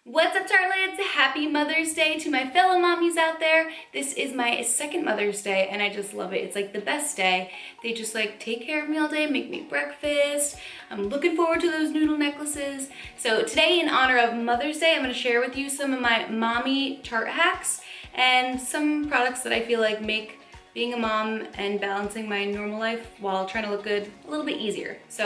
What's up, tartelettes? Happy Mother's Day to my fellow mommies out there. This is my second Mother's Day and I just love it. It's like the best day. They just like take care of me all day, make me breakfast. I'm looking forward to those noodle necklaces. So today, in honor of Mother's Day, I'm gonna share with you some of my mommy tart hacks and some products that I feel like make being a mom and balancing my normal life while trying to look good a little bit easier. So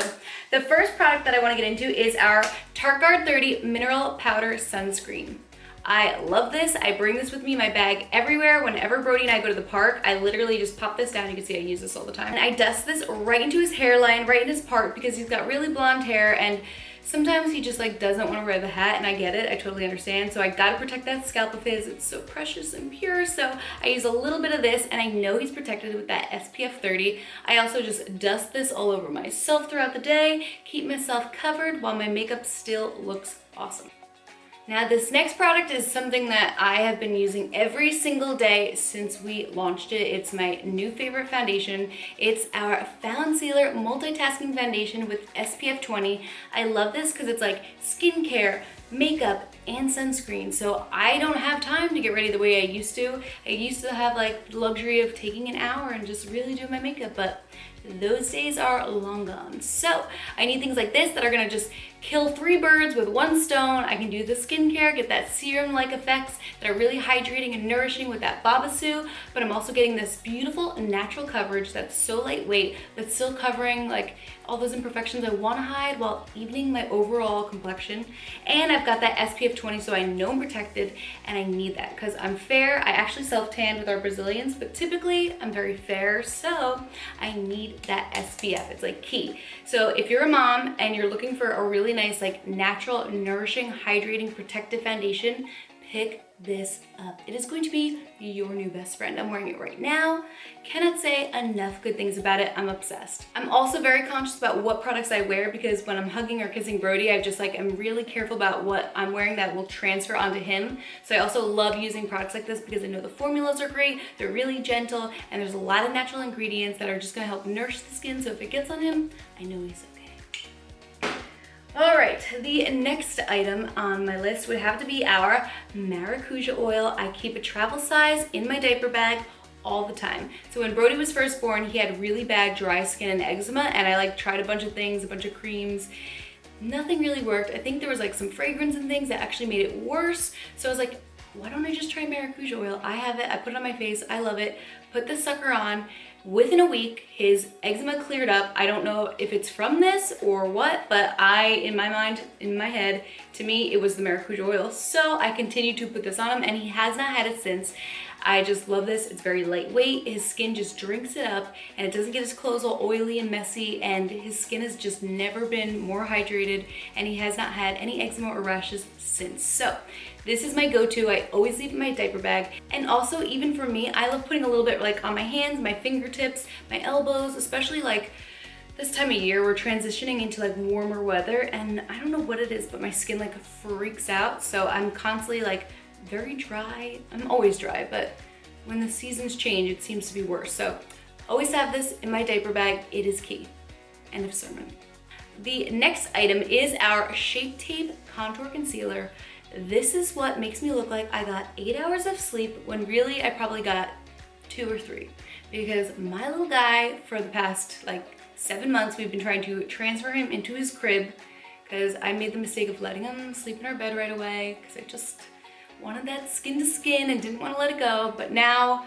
the first product that I want to get into is our tarteguard 30 Mineral Powder Sunscreen. I love this. I bring this with me in my bag everywhere. Whenever Brody and I go to the park, I literally just pop this down. You can see I use this all the time. And I dust this right into his hairline, right in his part, because he's got really blonde hair and sometimes he just like doesn't want to wear the hat, and I get it. I totally understand. So I gotta protect that scalp of his. It's so precious and pure. So I use a little bit of this and I know he's protected with that SPF 30. I also just dust this all over myself throughout the day, keep myself covered while my makeup still looks awesome. Now this next product is something that I have been using every single day since we launched it. It's my new favorite foundation. It's our Fallon Sealer Multitasking Foundation with SPF 20. I love this because it's like skincare, makeup, and sunscreen. So I don't have time to get ready the way I used to. I used to have like the luxury of taking an hour and just really doing my makeup, but those days are long gone. So I need things like this that are gonna just kill 3 birds with 1 stone. I can do the skincare, get that serum-like effects that are really hydrating and nourishing with that Babasu, but I'm also getting this beautiful natural coverage that's so lightweight, but still covering like all those imperfections I wanna hide while evening my overall complexion. And I've got that SPF 20, so I know I'm protected, and I need that because I'm fair. I actually self-tanned with our Brazilians, but typically I'm very fair, so I need that SPF. It's like key. So if you're a mom and you're looking for a really nice, like natural, nourishing, hydrating, protective foundation, pick this up. It is going to be your new best friend. I'm wearing it right now. Cannot say enough good things about it. I'm obsessed. I'm also very conscious about what products I wear because when I'm hugging or kissing Brody, I'm really careful about what I'm wearing that will transfer onto him. So I also love using products like this because I know the formulas are great, they're really gentle, and there's a lot of natural ingredients that are just gonna help nourish the skin. So if it gets on him, I know he's okay. All right, the next item on my list would have to be our maracuja oil. I keep a travel size in my diaper bag all the time. So when Brody was first born, he had really bad dry skin and eczema, and I like tried a bunch of things, a bunch of creams. Nothing really worked. I think there was like some fragrance and things that actually made it worse. So I was like, why don't I just try maracuja oil? I have it, I put it on my face, I love it. Put this sucker on. Within a week, his eczema cleared up. I don't know if it's from this or what, but in my mind, in my head, to me, it was the maracuja oil. So I continued to put this on him and he has not had it since. I just love this. It's very lightweight. His skin just drinks it up and it doesn't get his clothes all oily and messy, and his skin has just never been more hydrated, and he has not had any eczema or rashes since. So this is my go-to. I always leave it in my diaper bag. And also, even for me, I love putting a little bit like on my hands, my fingertips, my elbows, especially like this time of year. We're transitioning into like warmer weather, and I don't know what it is, but my skin like freaks out. So I'm constantly like very dry. I'm always dry, but when the seasons change, it seems to be worse. So always have this in my diaper bag. It is key. End of sermon. The next item is our Shape Tape Contour Concealer. This is what makes me look like I got 8 hours of sleep when really I probably got 2 or 3, because my little guy, for the past like 7 months, we've been trying to transfer him into his crib because I made the mistake of letting him sleep in our bed right away because I just wanted that skin to skin and didn't want to let it go. But now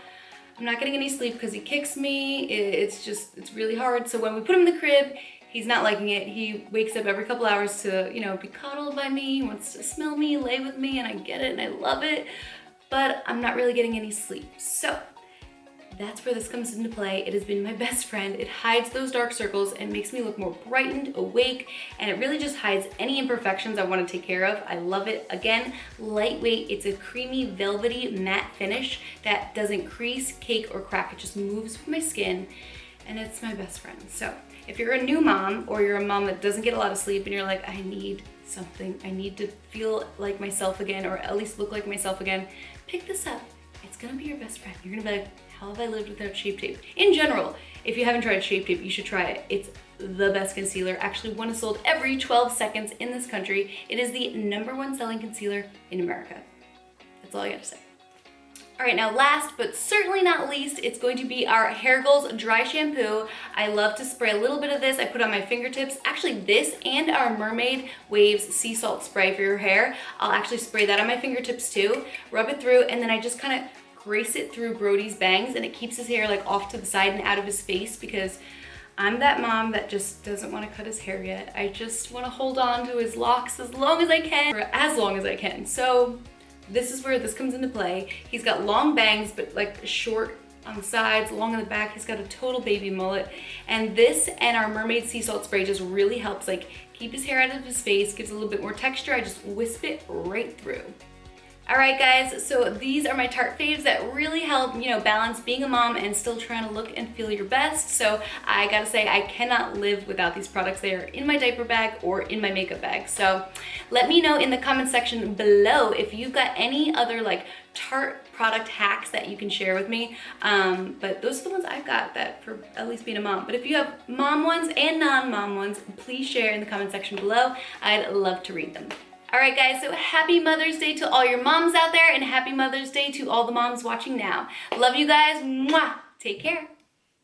I'm not getting any sleep because he kicks me. It's really hard. So when we put him in the crib, he's not liking it. He wakes up every couple hours to, be cuddled by me, wants to smell me, lay with me, and I get it and I love it, but I'm not really getting any sleep. So that's where this comes into play. It has been my best friend. It hides those dark circles and makes me look more brightened, awake, and it really just hides any imperfections I want to take care of. I love it. Again, lightweight. It's a creamy, velvety, matte finish that doesn't crease, cake, or crack. It just moves with my skin, and it's my best friend. So if you're a new mom, or you're a mom that doesn't get a lot of sleep and you're like, I need something, I need to feel like myself again, or at least look like myself again, pick this up. It's gonna be your best friend. You're gonna be like, how have I lived without Shape Tape? In general, if you haven't tried Shape Tape, you should try it. It's the best concealer. Actually, one is sold every 12 seconds in this country. It is the #1 selling concealer in America. That's all I gotta say. All right, now last but certainly not least, it's going to be our Hair Goals Dry Shampoo. I love to spray a little bit of this. I put on my fingertips. Actually, this and our Mermaid Waves Sea Salt Spray for your hair. I'll actually spray that on my fingertips too, rub it through, and then I just kind of grace it through Brody's bangs, and it keeps his hair like off to the side and out of his face, because I'm that mom that just doesn't want to cut his hair yet. I just want to hold on to his locks as long as I can, or as long as I can. So this is where this comes into play. He's got long bangs, but like short on the sides, long on the back. He's got a total baby mullet. And this and our Mermaid Sea Salt Spray just really helps like keep his hair out of his face, gives a little bit more texture. I just wisp it right through. All right, guys, so these are my Tarte faves that really help, you know, balance being a mom and still trying to look and feel your best. So I gotta say, I cannot live without these products. They are in my diaper bag or in my makeup bag. So let me know in the comment section below if you've got any other like Tarte product hacks that you can share with me. But those are the ones I've got that for at least being a mom. But if you have mom ones and non-mom ones, please share in the comment section below. I'd love to read them. All right, guys, so happy Mother's Day to all your moms out there, and happy Mother's Day to all the moms watching now. Love you guys. Mwah. Take care.